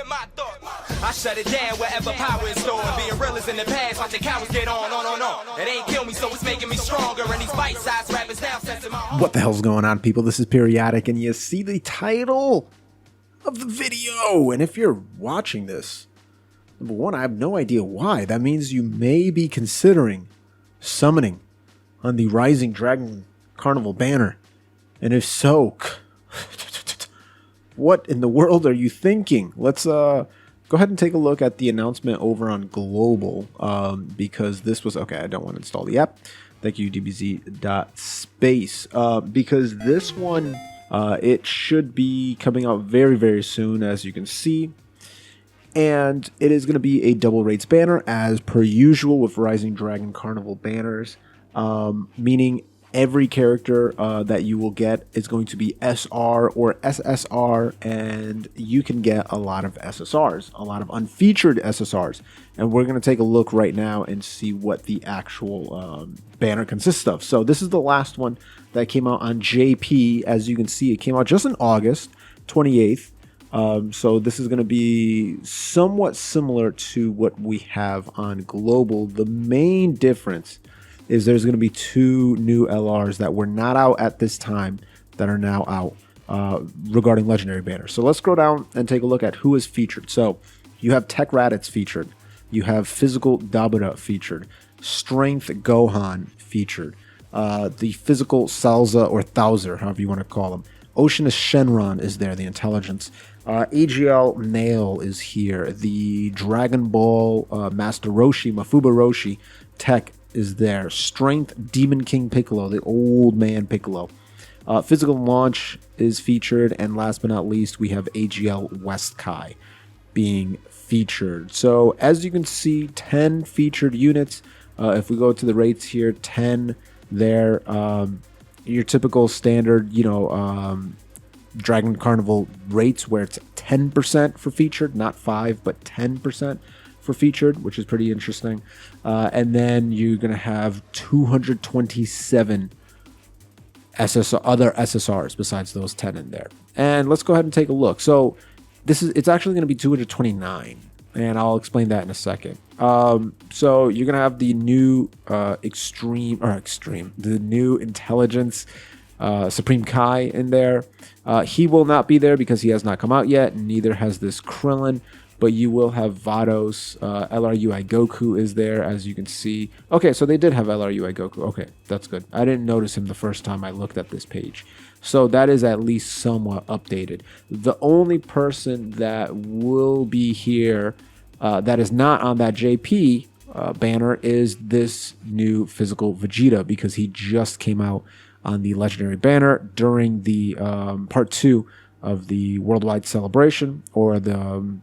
my thoughts. I shut it down wherever power is stored. Being real is in the past, watching cowards get on. It ain't kill me, so it's making me stronger. And these bite-sized rappers now sensing my own. What the hell's going on, people? This is Periodic, and you see the title of the video. And if you're watching this, number one, I have no idea why. That means you may be considering summoning on the Rising Dragon Carnival Banner. And if so, what in the world are you thinking? Let's go ahead and take a look at the announcement over on Global, because this was okay. I don't want to install the app. Thank you, DBZ.space, because this one it should be coming out very, very soon, as you can see. And it is going to be a double rates banner, as per usual with Rising Dragon Carnival banners, meaning every character that you will get is going to be SR or SSR, and you can get a lot of SSRs, a lot of unfeatured SSRs. And we're going to take a look right now and see what the actual banner consists of. So this is the last one that came out on JP. As you can see, it came out just in August 28th. So this is going to be somewhat similar to what we have on Global. The main difference is there's going to be two new LRs that were not out at this time that are now out regarding Legendary Banners. So let's go down and take a look at who is featured. So you have Tech Raditz featured. You have Physical Dabura featured. Strength Gohan featured. The Physical Salza or Thouser, however you want to call them. Oceanus Shenron is there, the intelligence. AGL Nail is here. The Dragon Ball Master Roshi, Mafuba Roshi Tech is there. Strength Demon King Piccolo, the old man Piccolo. Physical Launch is featured. And last but not least, we have AGL West Kai being featured. So as you can see, 10 featured units. If we go to the rates here, 10 there. Your typical standard, Dragon Carnival rates where it's 10% for featured, not 5, but 10% for featured, which is pretty interesting. And then you're going to have 227 other SSRs besides those 10 in there. And let's go ahead and take a look. So it's actually going to be 229, and I'll explain that in a second. So you're going to have the new the new intelligence Supreme Kai in there. He will not be there because he has not come out yet, and neither has this Krillin, but you will have Vados. LRUI Goku is there, as you can see. Okay, so they did have LRUI Goku. Okay, that's good. I didn't notice him the first time I looked at this page. So that is at least somewhat updated. The only person that will be here that is not on that JP banner is this new Physical Vegeta, because he just came out on the Legendary Banner during the part 2 of the worldwide celebration, or the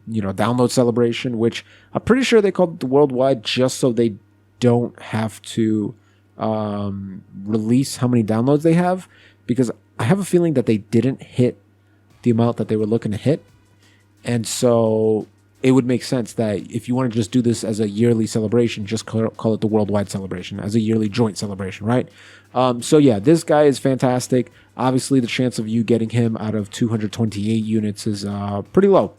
download celebration, which I'm pretty sure they called it the worldwide just so they don't have to release how many downloads they have, because I have a feeling that they didn't hit the amount that they were looking to hit. And so it would make sense that if you want to just do this as a yearly celebration, just call it the worldwide celebration, as a yearly joint celebration, right? So yeah, this guy is fantastic. Obviously, the chance of you getting him out of 228 units is pretty low.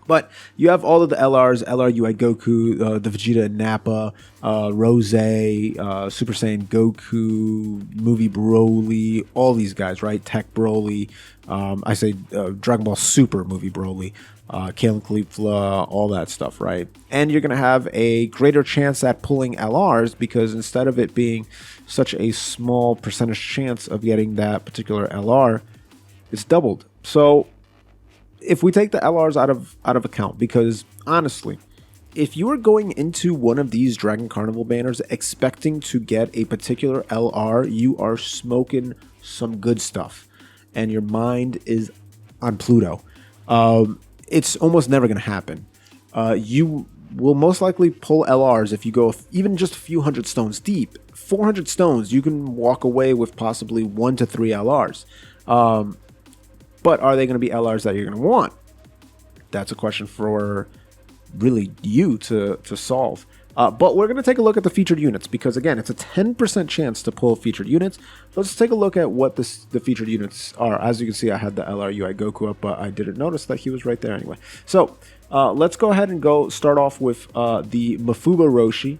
But you have all of the LRs, LRUI Goku, the Vegeta and Nappa, Rose, Super Saiyan Goku, Movie Broly, all these guys, right? Tech Broly, I say Dragon Ball Super Movie Broly, Kalen Caulifla, all that stuff, right? And you're going to have a greater chance at pulling LRs, because instead of it being such a small percentage chance of getting that particular LR, it's doubled. So if we take the LRs out of account, because honestly, if you are going into one of these Dragon Carnival banners expecting to get a particular LR, you are smoking some good stuff, and your mind is on Pluto. It's almost never going to happen. You will most likely pull LRs if you go even just a few hundred stones deep. 400 stones, you can walk away with possibly 1 to 3 LRs. But are they going to be LRs that you're going to want? That's a question for really you to solve. But we're going to take a look at the featured units because, again, it's a 10% chance to pull featured units. Let's take a look at what the featured units are. As you can see, I had the LRUI Goku up, but I didn't notice that he was right there anyway. So let's go ahead and start off with the Mafuba Roshi,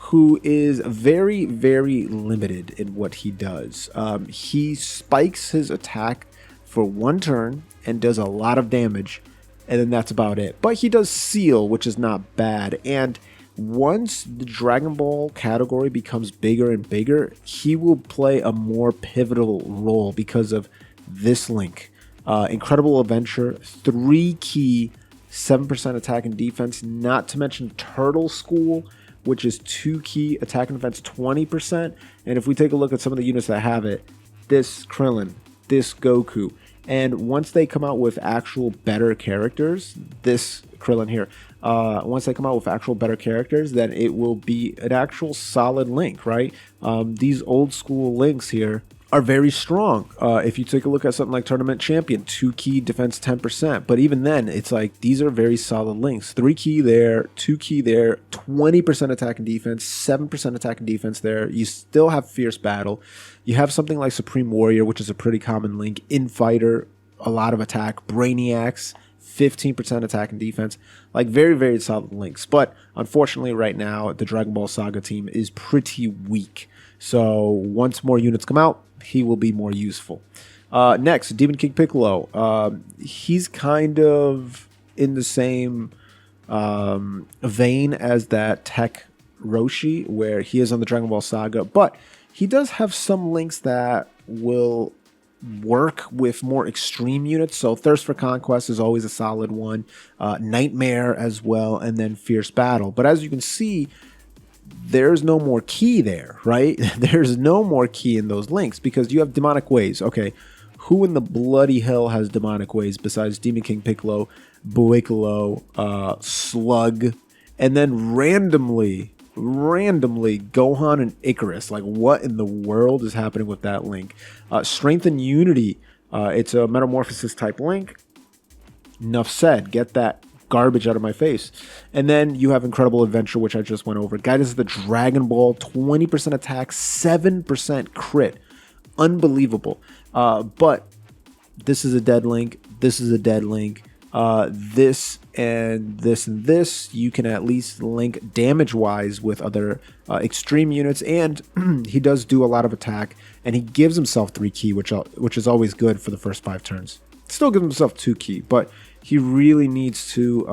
who is very, very limited in what he does. He spikes his attack for 1 turn and does a lot of damage, and then that's about it. But he does seal, which is not bad, and once the Dragon Ball category becomes bigger and bigger, he will play a more pivotal role because of this link. Incredible Adventure, 3 key, 7% attack and defense, not to mention Turtle School, which is 2 key attack and defense, 20%. And if we take a look at some of the units that have it, this Krillin, this Goku, and once they come out with actual better characters, this Krillin here, once they come out with actual better characters, then it will be an actual solid link, right? These old school links here are very strong. If you take a look at something like Tournament Champion, 2 key defense 10%, but even then it's like these are very solid links. 3 key there, 2 key there, 20% attack and defense, 7% attack and defense there. You still have Fierce Battle. You have something like Supreme Warrior, which is a pretty common link. Infighter, a lot of attack. Brainiacs, 15% attack and defense. Like very, very solid links. But unfortunately right now the Dragon Ball Saga team is pretty weak. So once more units come out, he will be more useful. Next, Demon King Piccolo. He's kind of in the same vein as that Tech Roshi, where he is on the Dragon Ball Saga, but he does have some links that will work with more extreme units. So Thirst for Conquest is always a solid one. Nightmare as well, and then Fierce Battle. But as you can see, there's no more key there, right? There's no more key in those links because you have Demonic Ways. Okay, who in the bloody hell has Demonic Ways besides Demon King Piccolo, Piccolo, Slug, and then randomly Gohan and Icarus? Like, what in the world is happening with that link? Strength and Unity, it's a Metamorphosis type link. Enough said. Get that garbage out of my face. And then you have Incredible Adventure, which I just went over. Guidance of the Dragon Ball, 20% attack, 7% crit. Unbelievable. But this is a dead link. This is a dead link. This and this and this, you can at least link damage-wise with other extreme units. And he does do a lot of attack. And he gives himself 3 key, which is always good for the first 5 turns. Still gives himself 2 key, but he really needs to,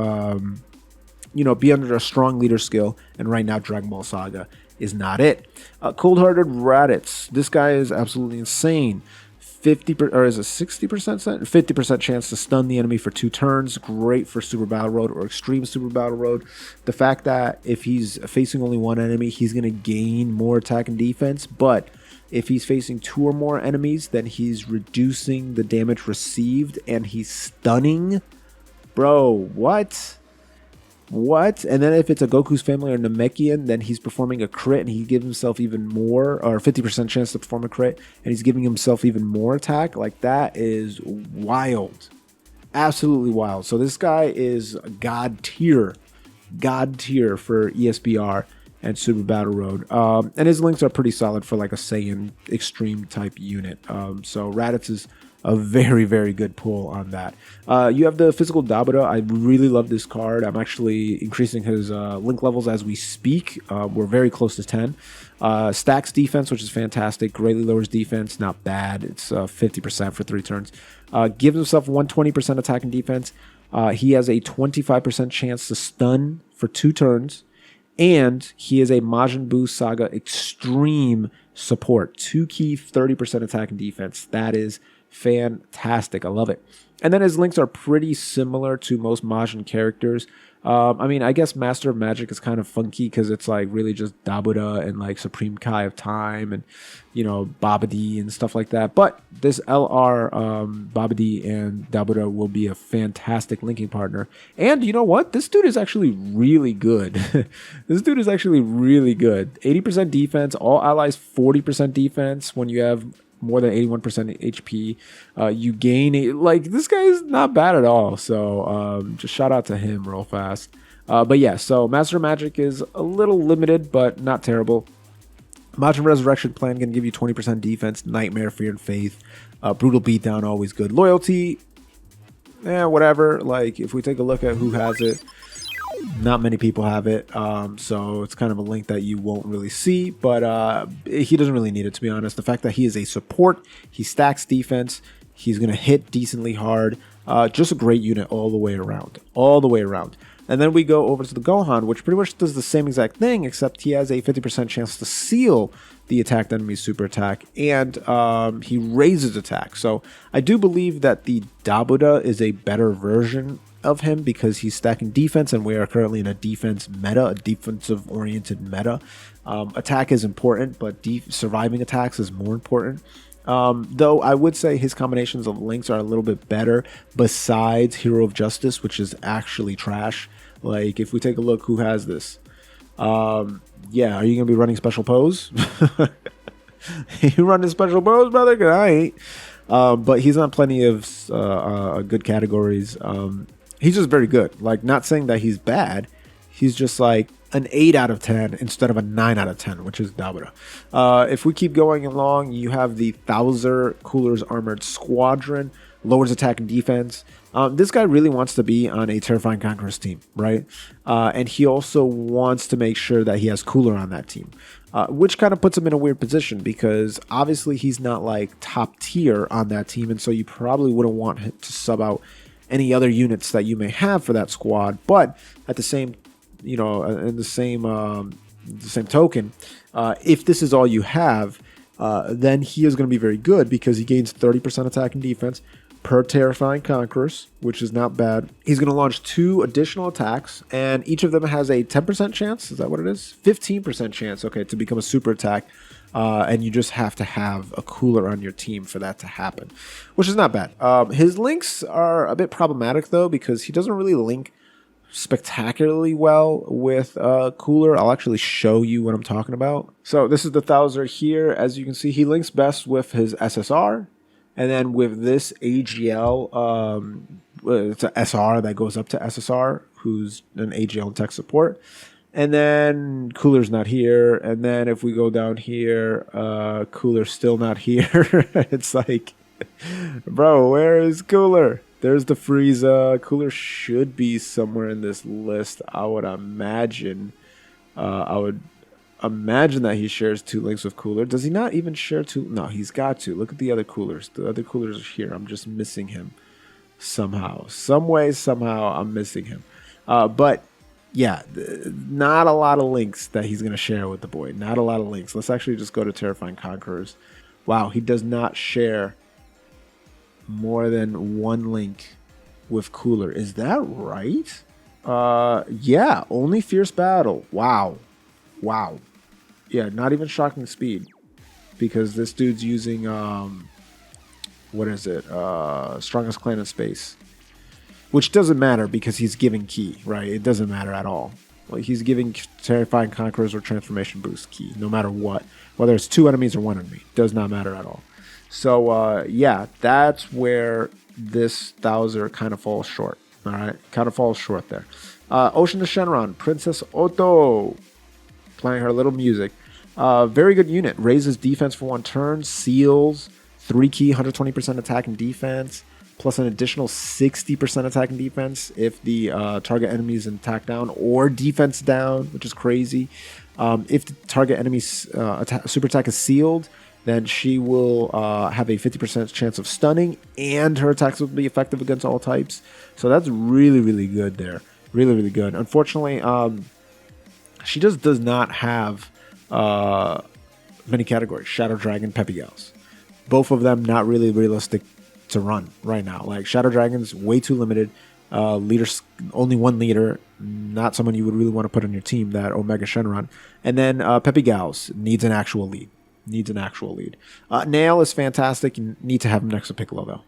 be under a strong leader skill. And right now, Dragon Ball Saga is not it. Cold-Hearted Raditz. This guy is absolutely insane. 50% or is it 60%? 50% chance to stun the enemy for 2 turns. Great for Super Battle Road or Extreme Super Battle Road. The fact that if he's facing only 1 enemy, he's going to gain more attack and defense. But if he's facing 2 or more enemies, then he's reducing the damage received and he's stunning. Bro, what? What? And then if it's a Goku's family or Namekian, then he's performing a crit and he gives himself even more, or 50% chance to perform a crit, and he's giving himself even more attack. Like, that is wild. Absolutely wild. So this guy is God tier for ESBR and Super Battle Road. And his links are pretty solid for like a Saiyan extreme type unit. So Raditz is a very, very good pull on that. You have the Physical Dabura. I really love this card. I'm actually increasing his link levels as we speak. We're very close to 10. Stacks defense, which is fantastic. Greatly lowers defense. Not bad. It's 50% for 3 turns. Gives himself 120% attack and defense. He has a 25% chance to stun for 2 turns. And he is a Majin Buu Saga Extreme support. 2 key, 30% attack and defense. That is fantastic. I love it. And then his links are pretty similar to most Majin characters. I mean, I guess Master of Magic is kind of funky because it's like really just Dabuda and like Supreme Kai of Time and, Babidi and stuff like that. But this LR Babidi and Dabuda will be a fantastic linking partner. And you know what? This dude is actually really good. This dude is actually really good. 80% defense, all allies 40% defense when you have more than 81% HP. You gain like this guy is not bad at all. So just shout out to him real fast. But yeah, so Master Magic is a little limited, but not terrible. Majin Resurrection Plan going to give you 20% defense, Nightmare, Fear and Faith, Brutal Beatdown, always good. Loyalty, whatever. Like if we take a look at who has it, not many people have it, so it's kind of a link that you won't really see, but he doesn't really need it, to be honest. The fact that he is a support, he stacks defense, he's going to hit decently hard, just a great unit all the way around. And then we go over to the Gohan, which pretty much does the same exact thing, except he has a 50% chance to seal the attacked enemy's super attack, and he raises attack. So I do believe that the Dabuda is a better version of him because he's stacking defense, and we are currently in a defense meta, a defensive oriented meta. Attack is important, but surviving attacks is more important. Though I would say his combinations of links are a little bit better besides Hero of Justice, which is actually trash. Like if we take a look who has this, yeah, are you gonna be running special pose? You running special pose, brother? 'Cause I ain't. But he's on plenty of good categories. He's just very good. Like, not saying that he's bad. He's just like an 8 out of 10 instead of a 9 out of 10, which is Dabuda. If we keep going along, you have the Thouser Cooler's Armored Squadron, lowers attack and defense. This guy really wants to be on a Terrifying Conqueror's team, right? And he also wants to make sure that he has Cooler on that team, which kind of puts him in a weird position because obviously he's not like top tier on that team, and so you probably wouldn't want him to sub out any other units that you may have for that squad. But at the same, in the same token, if this is all you have, then he is going to be very good because he gains 30% attack and defense per Terrifying Conquerors, which is not bad. He's going to launch 2 additional attacks, and each of them has a 10% chance. Is that what it is? 15% chance, okay, to become a super attack. And you just have to have a Cooler on your team for that to happen, which is not bad. His links are a bit problematic, though, because he doesn't really link spectacularly well with Cooler. I'll actually show you what I'm talking about. So this is the Thouser here. As you can see, he links best with his SSR. And then with this AGL, it's an SR that goes up to SSR, who's an AGL and tech support. And then Cooler's not here. And then if we go down here, Cooler's still not here. It's like, bro, where is Cooler? There's the Frieza. Cooler should be somewhere in this list, I would imagine. Imagine that he shares 2 links with Cooler. Does he not even share 2? No, he's got to. Look at the other Coolers. The other Coolers are here. I'm just missing him somehow. Some way, somehow, I'm missing him. But yeah, not a lot of links that he's going to share with the boy. Not a lot of links. Let's actually just go to Terrifying Conquerors. Wow, he does not share more than 1 link with Cooler. Is that right? Yeah, only Fierce Battle. Wow. Yeah, not even Shocking Speed, because this dude's using what is it? Strongest Clan in Space, which doesn't matter because he's giving Ki, right? It doesn't matter at all. Like, he's giving Terrifying Conquerors or Transformation Boost Ki, no matter what, whether it's 2 enemies or 1 enemy, does not matter at all. So yeah, that's where this Thouser kind of falls short. All right, kind of falls short there. Ocean to Shenron, Princess Otto, playing her little music. Very good unit. Raises defense for 1 turn, seals, 3 Ki, 120% attack and defense, plus an additional 60% attack and defense if the target enemy is in attack down or defense down, which is crazy. If the target enemy's super attack is sealed, then she will have a 50% chance of stunning, and her attacks will be effective against all types. So that's really, really good there. Really, really good. Unfortunately, she just does not have many categories. Shadow Dragon, Peppy Gals. Both of them not really realistic to run right now. Like, Shadow Dragon's way too limited. Leaders, only 1 leader, not someone you would really want to put on your team, that Omega Shenron. And then Peppy Gals needs an actual lead. Nail is fantastic. You need to have him next to Piccolo, though.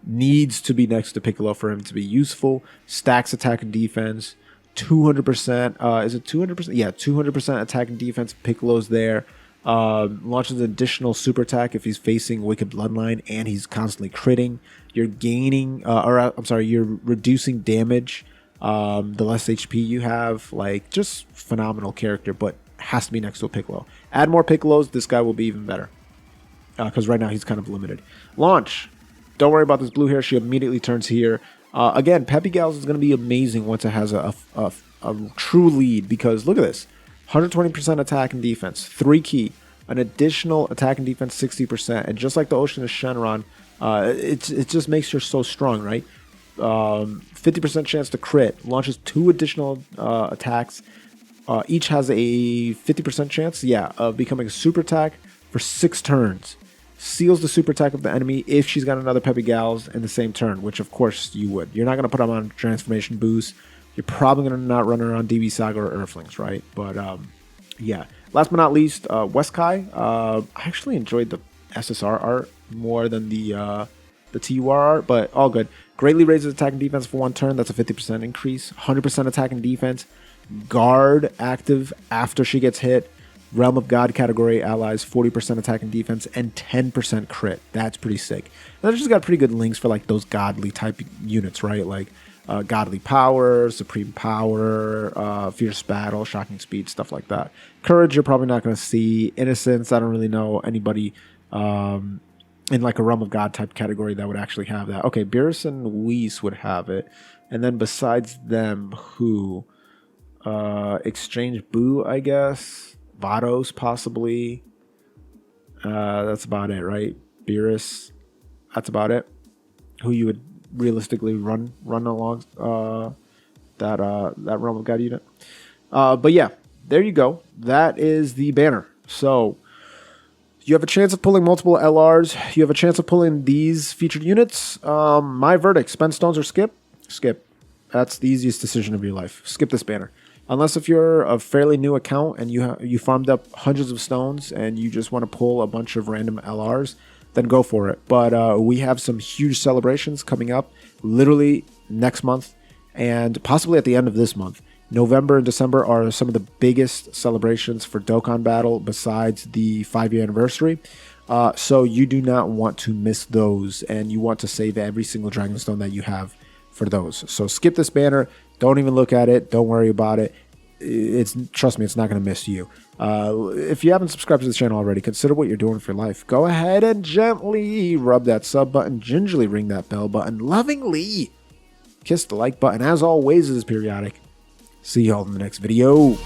Needs to be next to Piccolo for him to be useful. Stacks attack and defense. 200%. Is it 200%? Yeah, 200% attack and defense. Piccolo's there. Launches an additional super attack if he's facing Wicked Bloodline and he's constantly critting. You're gaining, you're reducing damage the less HP you have. Like, just phenomenal character, but has to be next to a Piccolo. Add more Piccolos, this guy will be even better. Because right now he's kind of limited. Launch. Don't worry about this blue hair. She immediately turns here. Again, Peppy Gals is going to be amazing once it has a true lead. Because look at this. 120% attack and defense. 3 key. An additional attack and defense 60%. And just like the Ocean of Shenron, it just makes her so strong, right? 50% chance to crit. Launches 2 additional attacks. Each has a 50% chance, of becoming a super attack for 6 turns. Seals the super attack of the enemy if she's got another Peppy Gals in the same turn, which of course you would. You're not going to put them on transformation boost. You're probably going to not run her on DB Saga or Earthlings, right? But yeah. Last but not least, Weskai. I actually enjoyed the SSR art more than the TUR art, but all good. Greatly raises attack and defense for 1 turn. That's a 50% increase. 100% attack and defense. Guard active after she gets hit. Realm of God category allies 40% attack and defense and 10% crit. That's pretty sick. And then she's got pretty good links for like those godly type units, right? Like godly power, supreme power, fierce battle, shocking speed, stuff like that. Courage, you're probably not going to see. Innocence, I don't really know anybody in like a Realm of God type category that would actually have that. Okay, Beerus and Whis would have it. And then besides them, who? Exchange Boo, I guess. Vados, possibly. That's about it, right? Beerus, that's about it. Who you would realistically run along that Realm of God unit. But yeah, there you go. That is the banner. So you have a chance of pulling multiple LRs. You have a chance of pulling these featured units. My verdict: spend stones or skip. Skip. That's the easiest decision of your life. Skip this banner. Unless if you're a fairly new account and you farmed up hundreds of stones and you just want to pull a bunch of random LRs, then go for it. But we have some huge celebrations coming up literally next month and possibly at the end of this month. November and December are some of the biggest celebrations for Dokkan Battle besides the 5-year anniversary. So you do not want to miss those, and you want to save every single Dragonstone that you have for those. So skip this banner. Don't even look at it. Don't worry about it. Trust me, it's not going to miss you. If you haven't subscribed to the channel already, consider what you're doing for life. Go ahead and gently rub that sub button, gingerly ring that bell button, lovingly kiss the like button. As always, this is Periodic. See y'all in the next video.